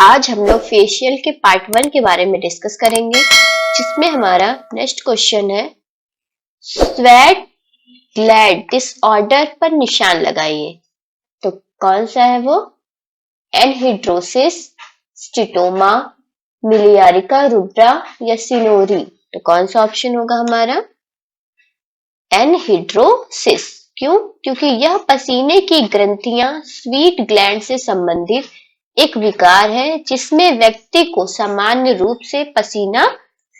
आज हम लोग फेशियल के पार्ट 1 के बारे में डिस्कस करेंगे, जिसमें हमारा नेक्स्ट क्वेश्चन है स्वेट ग्लैंड डिसऑर्डर पर निशान लगाइए। तो कौन सा है वो? एनहिड्रोसिस, स्टिटोमा, मिलियारिका रुब्रा या सिनोरी। तो कौन सा ऑप्शन होगा हमारा? एनहिड्रोसिस। क्यों? क्योंकि यह पसीने की ग्रंथियां स्वीट ग्लैंड से संबंधित एक विकार है जिसमें व्यक्ति को सामान्य रूप से पसीना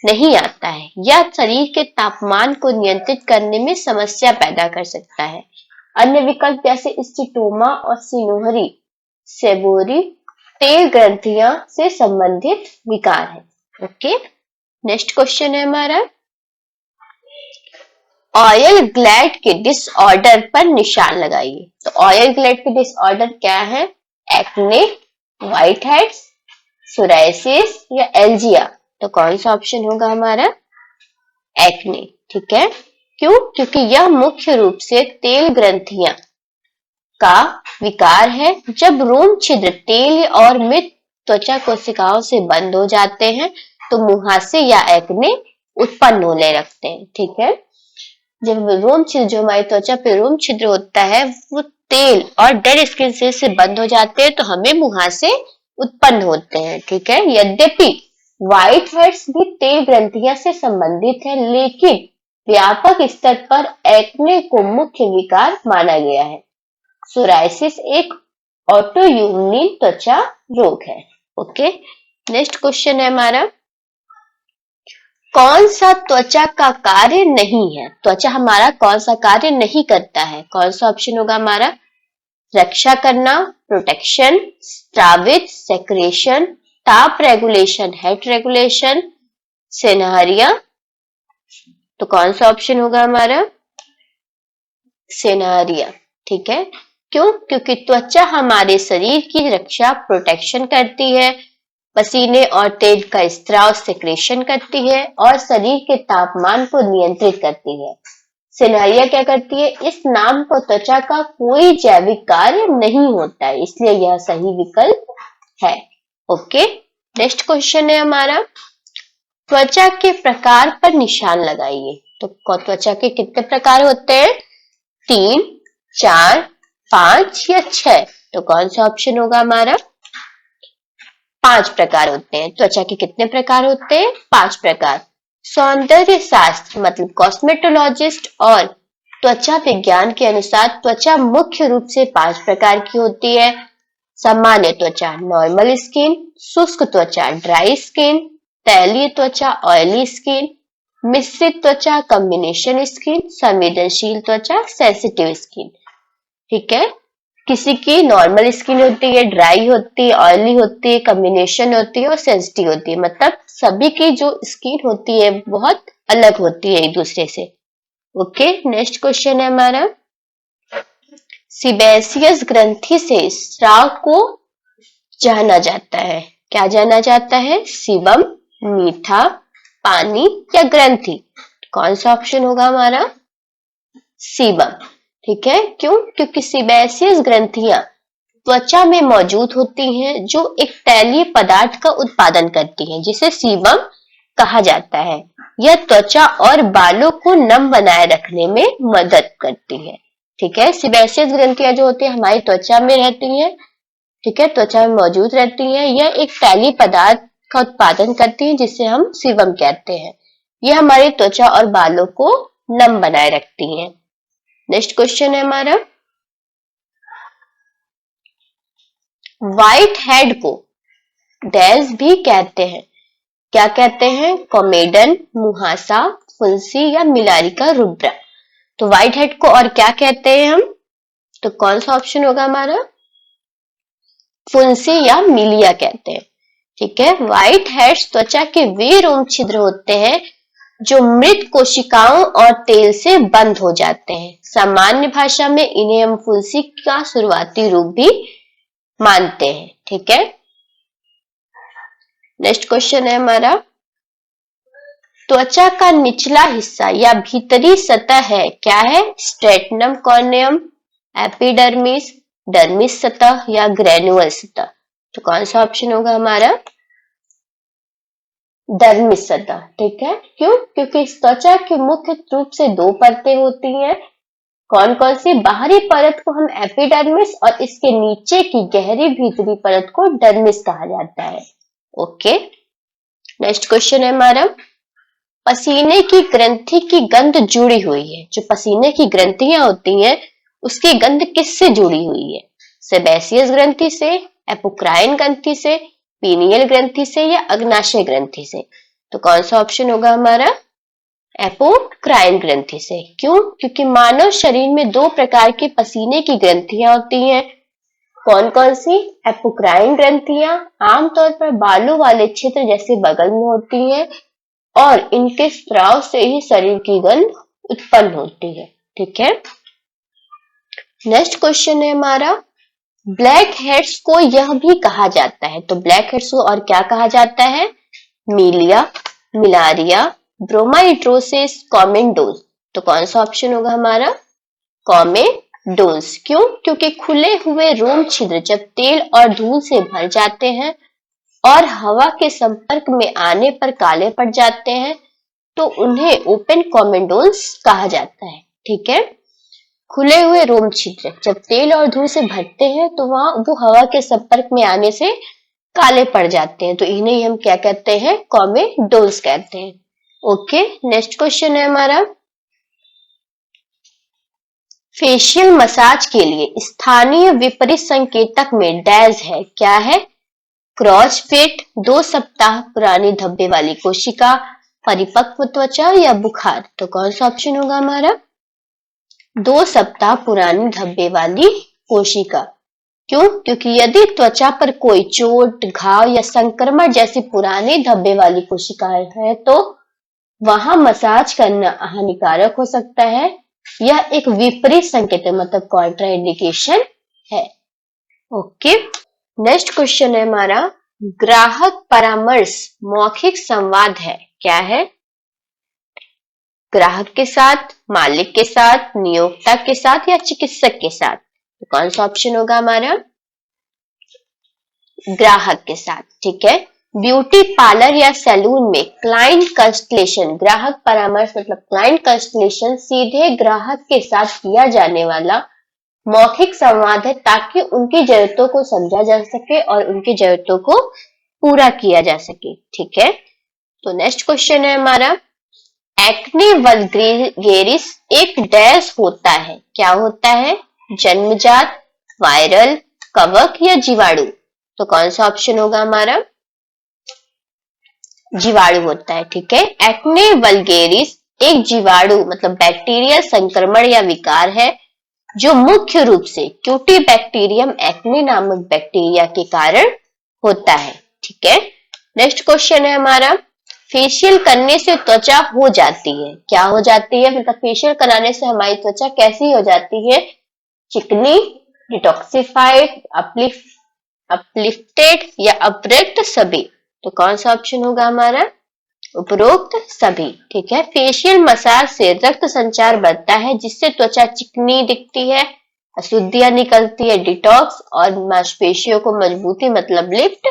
नहीं आता है या शरीर के तापमान को नियंत्रित करने में समस्या पैदा कर सकता है। अन्य विकल्प जैसे स्टिटोमा और सिनोहरी सेबोरी तेल ग्रंथियां से संबंधित विकार है। ओके, नेक्स्ट क्वेश्चन है हमारा ऑयल ग्लैंड के डिसऑर्डर पर निशान लगाइए। तो ऑयल ग्लैंड के डिसऑर्डर क्या है? एक्ने, व्हाइट हेड्स, सोरायसिस या एल्जिया। तो कौन सा ऑप्शन होगा हमारा? एक्ने। ठीक है, क्यों? क्योंकि यह मुख्य रूप से तेल ग्रंथियां का विकार है। जब रोम छिद्र तेल और मृत त्वचा कोशिकाओं से बंद हो जाते हैं तो मुहासे या एक्ने उत्पन्न होने लगते हैं। ठीक है, जब रोम छिद्र, जो हमारी त्वचा पे रोम छिद्र होता है, वो तेल और डेड स्किन सेल से बंद हो जाते हैं तो हमें मुहासे उत्पन्न होते हैं। ठीक है, यद्यपि व्हाइट हेड्स भी तेल ग्रंथियां से संबंधित है, लेकिन व्यापक स्तर पर एक्ने को मुख्य विकार माना गया है। सोरायसिस एक ऑटोइम्यून त्वचा रोग है। ओके, नेक्स्ट क्वेश्चन है हमारा कौन सा त्वचा का कार्य नहीं है? त्वचा हमारा कौन सा कार्य नहीं करता है? कौन सा ऑप्शन होगा हमारा? रक्षा करना, प्रोटेक्शन, स्रावित, सेक्रेशन, ताप रेगुलेशन, हेट रेगुलेशन, सेनारिया। तो कौन सा ऑप्शन होगा हमारा? सेनारिया। ठीक है, क्यों? क्योंकि त्वचा हमारे शरीर की रक्षा, प्रोटेक्शन करती है, पसीने और तेल का स्त्राव सेक्रेशन करती है और शरीर के तापमान को नियंत्रित करती है। सेनारिया क्या करती है? इस नाम पर त्वचा का कोई जैविक कार्य नहीं होता है, इसलिए यह सही विकल्प है। ओके, नेक्स्ट क्वेश्चन है हमारा त्वचा के प्रकार पर निशान लगाइए। तो त्वचा के कितने प्रकार होते हैं? 3, 4, 5 या 6। तो कौन सा ऑप्शन होगा हमारा? 5 प्रकार होते हैं। त्वचा के कितने प्रकार होते हैं? 5 प्रकार। सौंदर्य शास्त्र मतलब कॉस्मेटोलॉजिस्ट और त्वचा विज्ञान के अनुसार त्वचा मुख्य रूप से 5 प्रकार की होती है। सामान्य त्वचा नॉर्मल स्किन, शुष्क त्वचा ड्राई स्किन, तैलीय त्वचा ऑयली स्किन, मिश्रित त्वचा कॉम्बिनेशन स्किन, संवेदनशील त्वचा सेंसिटिव स्किन। ठीक है, किसी की नॉर्मल स्किन होती है, ड्राई होती है, ऑयली होती है, कॉम्बिनेशन होती है और सेंसिटिव होती है। मतलब सभी की जो स्किन होती है बहुत अलग होती है एक दूसरे से। ओके, नेक्स्ट क्वेश्चन है हमारा सीबेसियस ग्रंथि से स्राव को जाना जाता है। क्या जाना जाता है? सीबम, मीठा, पानी या ग्रंथि। कौन सा ऑप्शन होगा हमारा? सीबम। ठीक है, क्यों? क्योंकि सीबेसियस ग्रंथियां त्वचा में मौजूद होती हैं जो एक तैलीय पदार्थ का उत्पादन करती हैं जिसे सीबम कहा जाता है। यह त्वचा और बालों को नम बनाए रखने में मदद करती है। ठीक है, सीबेसियस ग्रंथियां जो होती है हमारी त्वचा में रहती हैं। ठीक है, त्वचा में मौजूद रहती हैं। यह एक तैलीय पदार्थ का उत्पादन करती है जिसे हम सीबम कहते हैं। यह हमारी त्वचा और बालों को नम बनाए रखती हैं। नेक्स्ट क्वेश्चन है हमारा व्हाइट हेड को डैश भी कहते हैं। क्या कहते हैं? कॉमेडन, मुहासा, फुंसी या मिलारिका रुब्रा। तो व्हाइट हेड को और क्या कहते हैं हम? तो कौन सा ऑप्शन होगा हमारा? फुंसी या मिलिया कहते हैं। ठीक है, व्हाइट हेड्स त्वचा के वे रोम छिद्र होते हैं जो मृत कोशिकाओं और तेल से बंद हो जाते हैं। सामान्य भाषा में इन्हें हम फुंसी का शुरुआती रूप भी मानते हैं। ठीक है, नेक्स्ट क्वेश्चन है हमारा त्वचा का निचला हिस्सा या भीतरी सतह है क्या है? स्ट्रेटनम कॉर्नियम, एपिडर्मिस, डर्मिस सतह या ग्रेनुअल सतह। तो कौन सा ऑप्शन होगा हमारा? डर्मिस सतह। ठीक है, क्यों? क्योंकि इस त्वचा की मुख्य रूप से दो परतें होती हैं। कौन कौन सी? बाहरी परत को हम एपिडर्मिस और इसके नीचे की गहरी भीतरी परत को डर्मिस कहा जाता है। ओके, नेक्स्ट क्वेश्चन है हमारा, पसीने की ग्रंथि की गंध जुड़ी हुई है। जो पसीने की ग्रंथियां होती हैं उसकी गंध किससे जुड़ी हुई है? सेबेसियस ग्रंथि से, एपोक्राइन ग्रंथि से, पीनियल ग्रंथि से या अग्नाशय ग्रंथि से? तो कौन सा ऑप्शन होगा हमारा? एपोक्राइन ग्रंथि से। क्यों? क्योंकि मानव शरीर में दो प्रकार की पसीने की ग्रंथियां होती हैं। कौन कौन सी? एपोक्राइन ग्रंथियां आमतौर पर बालों वाले क्षेत्र जैसे बगल में होती हैं और इनके स्त्राव से ही शरीर की गंध उत्पन्न होती है। ठीक है, नेक्स्ट क्वेश्चन है हमारा, ब्लैक हेड्स को यह भी कहा जाता है। तो ब्लैक हेड्स को और क्या कहा जाता है? मीलिया, मिलारिया, ब्रोमाइड्रोसिस, कॉमेडोज। तो कौन सा ऑप्शन होगा हमारा? कॉमेडोज। क्यों? क्योंकि खुले हुए रोम छिद्र जब तेल और धूल से भर जाते हैं और हवा के संपर्क में आने पर काले पड़ जाते हैं तो उन्हें ओपन कॉमेडोन्स कहा जाता है। ठीक है, खुले हुए रोम छिद्र जब तेल और धूल से भरते हैं तो वहां वो हवा के संपर्क में आने से काले पड़ जाते हैं, तो इन्हें ही हम क्या कहते हैं? कॉमेडोन्स कहते हैं। ओके, नेक्स्ट क्वेश्चन है हमारा, फेशियल मसाज के लिए स्थानीय विपरीत संकेतक में डैश है। क्या है? क्रॉस फिट, 2 सप्ताह पुरानी धब्बे वाली कोशिका, परिपक्व त्वचा या बुखार? तो कौन सा ऑप्शन होगा हमारा? 2 सप्ताह पुरानी धब्बे वाली कोशिका। क्यों? क्योंकि यदि त्वचा पर कोई चोट, घाव या संक्रमण जैसी पुरानी धब्बे वाली कोशिकाएं है तो वहां मसाज करना हानिकारक हो सकता है। यह एक विपरीत संकेत है, मतलब कॉन्ट्राइंडिकेशन है। ओके, नेक्स्ट क्वेश्चन है हमारा, ग्राहक परामर्श मौखिक संवाद है। क्या है? ग्राहक के साथ, मालिक के साथ, नियोक्ता के साथ या चिकित्सक के साथ? तो कौन सा ऑप्शन होगा हमारा? ग्राहक के साथ। ठीक है, ब्यूटी पार्लर या सैलून में क्लाइंट कंसल्टेशन, ग्राहक परामर्श मतलब क्लाइंट कंसल्टेशन सीधे ग्राहक के साथ किया जाने वाला मौखिक संवाद है ताकि उनकी जरूरतों को समझा जा सके और उनकी जरूरतों को पूरा किया जा सके। ठीक है, तो नेक्स्ट क्वेश्चन है हमारा, एक्ने वल्गेरिस एक डैश होता है। क्या होता है? जन्मजात, वायरल, कवक या जीवाणु? तो कौन सा ऑप्शन होगा हमारा? जीवाणु होता है। ठीक है, एक्ने वल्गेरिस एक जीवाणु मतलब बैक्टीरियल संक्रमण या विकार है जो मुख्य रूप से क्यूटीबैक्टीरियम एक्ने नामक बैक्टीरिया के कारण होता है। ठीक है, नेक्स्ट क्वेश्चन है हमारा, फेशियल करने से त्वचा हो जाती है। क्या हो जाती है? मतलब फेशियल कराने से हमारी त्वचा कैसी हो जाती है? चिकनी, डिटॉक्सिफाइड, अपलिफ्टेड या अपरेक्ट? सभी। तो कौन सा ऑप्शन होगा हमारा? उपरोक्त सभी। ठीक है, फेशियल मसाज से रक्त संचार बढ़ता है जिससे त्वचा चिकनी दिखती है, अशुद्धियां निकलती है, डिटॉक्स और मांसपेशियों को मजबूती मतलब लिफ्ट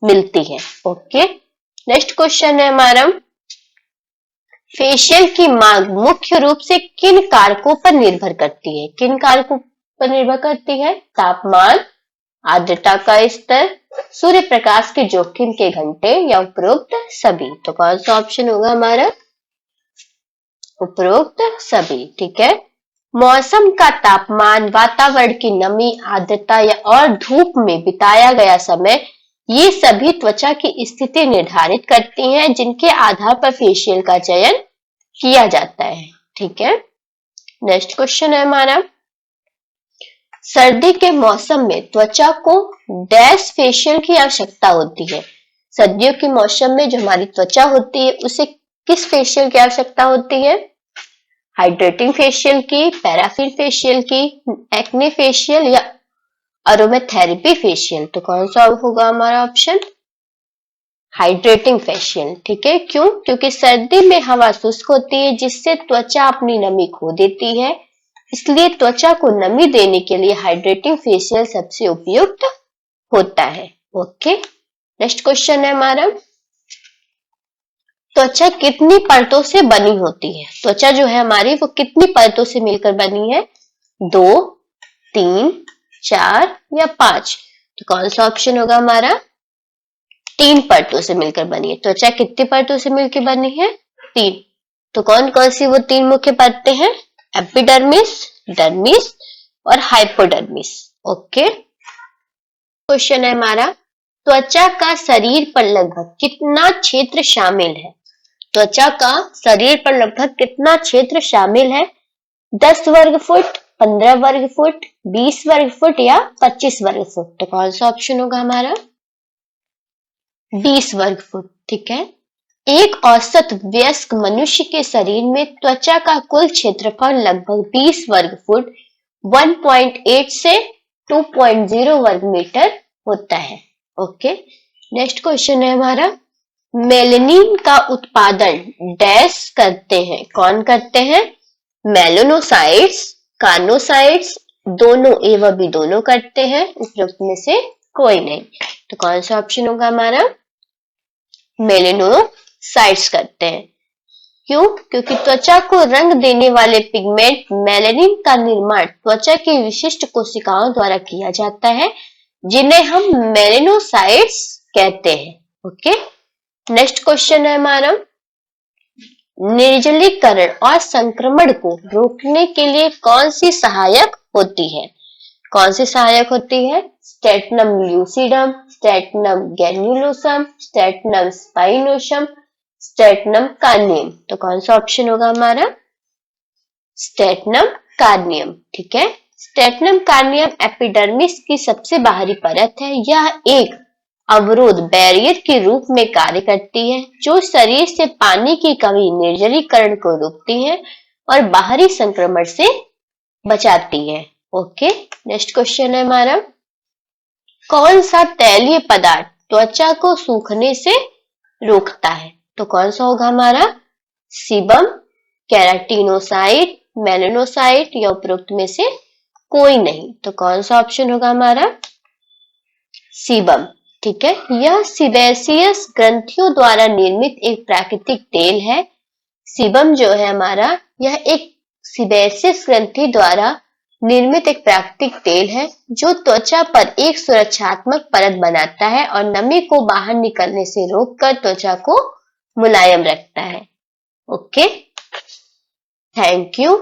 मिलती है। ओके, नेक्स्ट क्वेश्चन है हमारा, फेशियल की मांग मुख्य रूप से किन कारकों पर निर्भर करती है? किन कारकों पर निर्भर करती है? तापमान, आर्द्रता का स्तर, सूर्य प्रकाश के जोखिम के घंटे या उपरोक्त सभी? तो कौन सा ऑप्शन होगा हमारा? उपरोक्त सभी। ठीक है, मौसम का तापमान, वातावरण की नमी, आर्द्रता या और धूप में बिताया गया समय, ये सभी त्वचा की स्थिति निर्धारित करती हैं जिनके आधार पर फेशियल का चयन किया जाता है। ठीक है, नेक्स्ट क्वेश्चन है हमारा, सर्दी के मौसम में त्वचा को डैश फेशियल की आवश्यकता होती है। सर्दियों के मौसम में जो हमारी त्वचा होती है उसे किस फेशियल की आवश्यकता होती है? हाइड्रेटिंग फेशियल की, पैराफिन फेशियल की, एक्ने फेशियल या अरोमाथेरेपी फेशियल? तो कौन सा होगा हमारा ऑप्शन? Hydrating facial. ठीक है, क्यों? क्योंकि सर्दी में हवा शुष्क होती है जिससे त्वचा अपनी नमी खो देती है, इसलिए त्वचा को नमी देने के लिए हाइड्रेटिंग फेशियल सबसे उपयुक्त होता है। ओके, नेक्स्ट क्वेश्चन है हमारा, त्वचा कितनी परतों से बनी होती है? त्वचा जो है हमारी वो कितनी परतों से मिलकर बनी है? 2, 3, 4 या 5? तो कौन सा ऑप्शन होगा हमारा? 3 परतों से मिलकर बनी है। त्वचा कितनी परतों से मिलकर बनी है? 3। तो कौन कौन सी वो 3 मुख्य परतें हैं? एपिडर्मिस, डर्मिस और हाइपोडर्मिस। ओके, क्वेश्चन है हमारा, त्वचा का शरीर पर लगभग कितना क्षेत्र शामिल है? त्वचा का शरीर पर लगभग कितना क्षेत्र शामिल है? 10 वर्ग फुट, 15 वर्ग फुट, 20 वर्ग फुट या 25 वर्ग फुट? तो कौन सा ऑप्शन होगा हमारा? 20 वर्ग फुट। ठीक है, एक औसत वयस्क मनुष्य के शरीर में त्वचा का कुल क्षेत्रफल लगभग 20 वर्ग फुट 1.8 से 2.0 वर्ग मीटर होता है। ओके, नेक्स्ट क्वेश्चन है हमारा, मेलेनिन का उत्पादन डैश करते हैं? कौन करते हैं? मेलानोसाइट्स, कार्नोसाइट्स, दोनों एवं भी दोनों करते हैं, उपरोक्त में से कोई नहीं। तो कौन सा ऑप्शन होगा हमारा? मेलानोसाइट्स करते हैं। क्यों? क्योंकि त्वचा को रंग देने वाले पिगमेंट मेलेनिन का निर्माण त्वचा की विशिष्ट कोशिकाओं द्वारा किया जाता है, जिन्हें हम मेलानोसाइट्स कहते हैं। ओके, नेक्स्ट क्वेश्चन है हमारा, निर्जलीकरण और संक्रमण को रोकने के लिए कौन सी सहायक होती है? कौन सी सहायक होती है? स्टेटनम ल्यूसिडम, स्टेटनम ग्रैन्युलोसम, स्टेटनम स्पाइनोसम, स्टेटनम कार्नियम। तो कौन सा ऑप्शन होगा हमारा? स्टेटनम कार्नियम। ठीक है, स्टेटनम कार्नियम एपिडर्मिस की सबसे बाहरी परत है। यह एक अवरोध बैरियर के रूप में कार्य करती है, जो शरीर से पानी की कमी निर्जलीकरण को रोकती है और बाहरी संक्रमण से बचाती है। ओके, नेक्स्ट क्वेश्चन है हमारा, कौन सा तैलीय पदार्थ त्वचा को सूखने से रोकता है? तो कौन सा होगा हमारा? सीबम, केराटिनोसाइट, मेलानोसाइट या उपरोक्त में से कोई नहीं। तो कौन सा ऑप्शन होगा हमारा? सीबम। ठीक है, यह सीबेसियस ग्रंथियों द्वारा निर्मित एक प्राकृतिक तेल है। सीबम जो है हमारा, यह एक सीबेसियस ग्रंथि द्वारा निर्मित एक प्राकृतिक तेल है, जो त्वचा पर एक सुरक्षात्मक परत बनाता है और नमी को बाहर निकलने से रोककर त्वचा को मुलायम रखता है। Okay, thank you.